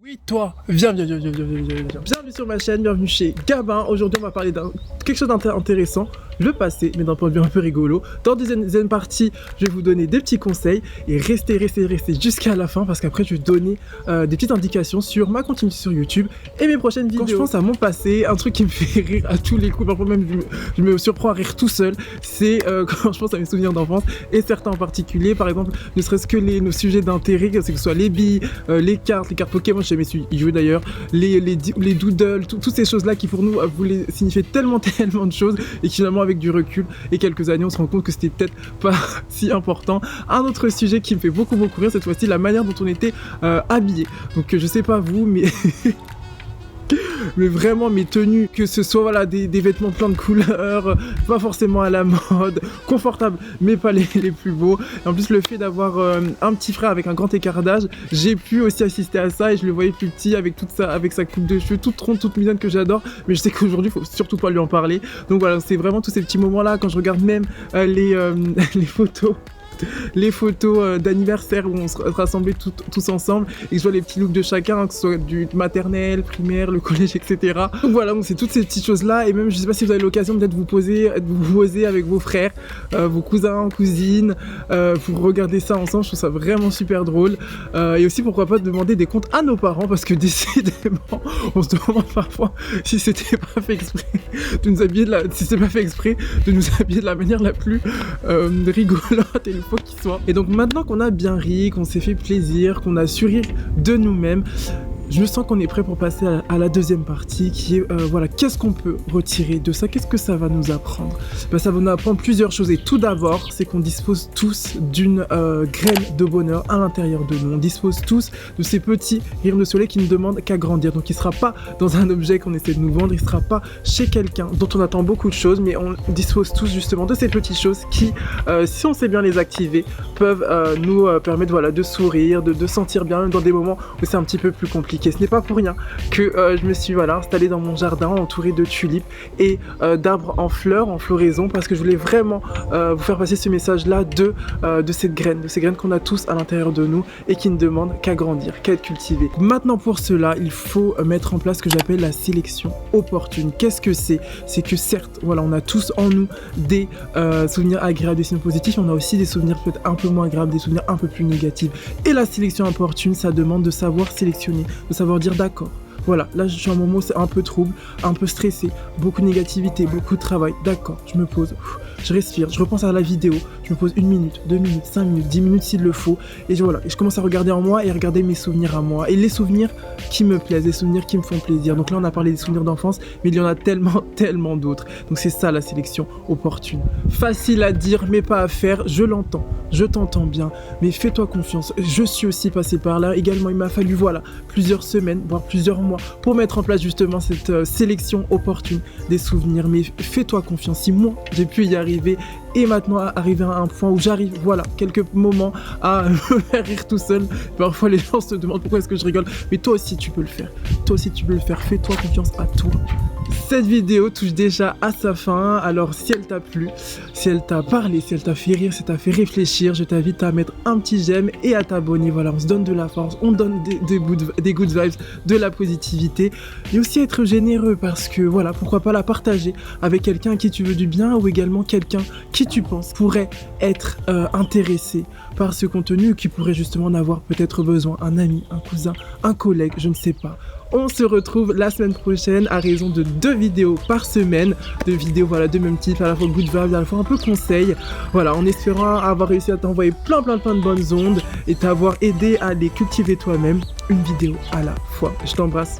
Oui, toi, viens. Bienvenue sur ma chaîne, bienvenue chez Gabin. Aujourd'hui, on va parler d'un quelque chose d'intéressant, le passé, mais d'un point de vue un peu rigolo. Dans la deuxième partie, je vais vous donner des petits conseils et restez jusqu'à la fin parce qu'après, je vais donner des petites indications sur ma continuité sur YouTube et mes prochaines vidéos. Quand je pense à mon passé, un truc qui me fait rire à tous les coups, parfois même je me surprends à rire tout seul, c'est quand je pense à mes souvenirs d'enfance et certains en particulier, par exemple, ne serait-ce que nos sujets d'intérêt, que ce soit les billes, les cartes Pokémon, je jamais su y jouer d'ailleurs, les doodles, toutes ces choses là qui pour nous voulaient signifier tellement de choses et qui finalement avec du recul et quelques années on se rend compte que c'était peut-être pas si important. Un autre sujet qui me fait beaucoup rire cette fois-ci, la manière dont on était habillés. Donc je sais pas vous mais mais vraiment mes tenues, que ce soit voilà, des vêtements plein de couleurs, pas forcément à la mode, confortables mais pas les plus beaux. Et en plus le fait d'avoir un petit frère avec un grand écart d'âge, j'ai pu aussi assister à ça et je le voyais plus petit avec avec sa coupe de cheveux toute ronde, toute mignonne que j'adore, mais je sais qu'aujourd'hui il faut surtout pas lui en parler. Donc voilà, c'est vraiment tous ces petits moments là quand je regarde même les photos d'anniversaire où on se rassemblait tous ensemble et que je vois les petits looks de chacun, hein, que ce soit du maternel, primaire, le collège, etc. Donc voilà, c'est toutes ces petites choses là et même je sais pas si vous avez l'occasion peut-être vous poser avec vos frères, vos cousins, cousines, pour regarder ça ensemble, je trouve ça vraiment super drôle. Et aussi pourquoi pas demander des comptes à nos parents parce que décidément on se demande parfois si c'était pas fait exprès de nous habiller si c'est pas fait exprès de nous habiller de la manière la plus rigolote et le faut qu'il soit. Et donc maintenant qu'on a bien ri, qu'on s'est fait plaisir, qu'on a su rire de nous-mêmes, je sens qu'on est prêt pour passer à la deuxième partie qui est, voilà, qu'est-ce qu'on peut retirer de ça? Qu'est-ce que ça va nous apprendre? Ça va nous apprendre plusieurs choses et tout d'abord, c'est qu'on dispose tous d'une graine de bonheur à l'intérieur de nous. On dispose tous de ces petits rayons de soleil qui ne demandent qu'à grandir. Donc il ne sera pas dans un objet qu'on essaie de nous vendre, il ne sera pas chez quelqu'un dont on attend beaucoup de choses, mais on dispose tous justement de ces petites choses qui, si on sait bien les activer, peuvent nous permettre voilà, de sourire, de sentir bien, même dans des moments où c'est un petit peu plus compliqué. Ce n'est pas pour rien que je me suis installée dans mon jardin entourée de tulipes et d'arbres en fleurs, en floraison, parce que je voulais vraiment vous faire passer ce message là de cette graine, qu'on a tous à l'intérieur de nous et qui ne demandent qu'à grandir, qu'à être cultivée. Maintenant pour cela, il faut mettre en place ce que j'appelle la sélection opportune. Qu'est-ce que c'est? C'est que certes, voilà, on a tous en nous des souvenirs agréables, des souvenirs positifs, on a aussi des souvenirs peut-être un peu moins agréables, des souvenirs un peu plus négatifs. Et la sélection opportune, ça demande de savoir sélectionner, de savoir dire d'accord. Voilà, là je suis à un moment où c'est un peu trouble, un peu stressé, beaucoup de négativité, beaucoup de travail. D'accord, je me pose, je respire, je repense à la vidéo, je me pose 1 minute, 2 minutes, 5 minutes, 10 minutes s'il le faut. Et voilà, et je commence à regarder en moi et à regarder mes souvenirs à moi. Et les souvenirs qui me plaisent, les souvenirs qui me font plaisir. Donc là on a parlé des souvenirs d'enfance, mais il y en a tellement d'autres. Donc c'est ça la sélection opportune. Facile à dire, mais pas à faire, je l'entends, je t'entends bien. Mais fais-toi confiance, je suis aussi passé par là. Également il m'a fallu voilà, plusieurs semaines, voire plusieurs mois pour mettre en place justement cette sélection opportune des souvenirs. Mais fais-toi confiance, si moi j'ai pu y arriver et maintenant arriver à un point où j'arrive, voilà, quelques moments à me faire rire tout seul. Parfois les gens se demandent pourquoi est-ce que je rigole, mais toi aussi tu peux le faire. Toi aussi tu peux le faire, fais-toi confiance à toi. Cette vidéo touche déjà à sa fin, alors si elle t'a plu, si elle t'a parlé, si elle t'a fait rire, si elle t'a fait réfléchir, je t'invite à mettre un petit j'aime et à t'abonner. Voilà, on se donne de la force, on donne des good vibes, de la positivité et aussi être généreux parce que voilà, pourquoi pas la partager avec quelqu'un à qui tu veux du bien ou également quelqu'un qui tu penses pourrait être intéressé par ce contenu, qui pourrait justement en avoir peut-être besoin, un ami, un cousin, un collègue, je ne sais pas. On se retrouve la semaine prochaine à raison de 2 vidéos par semaine, 2 vidéos voilà, de même type, à la fois good vibes, à la fois un peu conseils, voilà, en espérant avoir réussi à t'envoyer plein de bonnes ondes et t'avoir aidé à les cultiver toi-même, une vidéo à la fois. Je t'embrasse.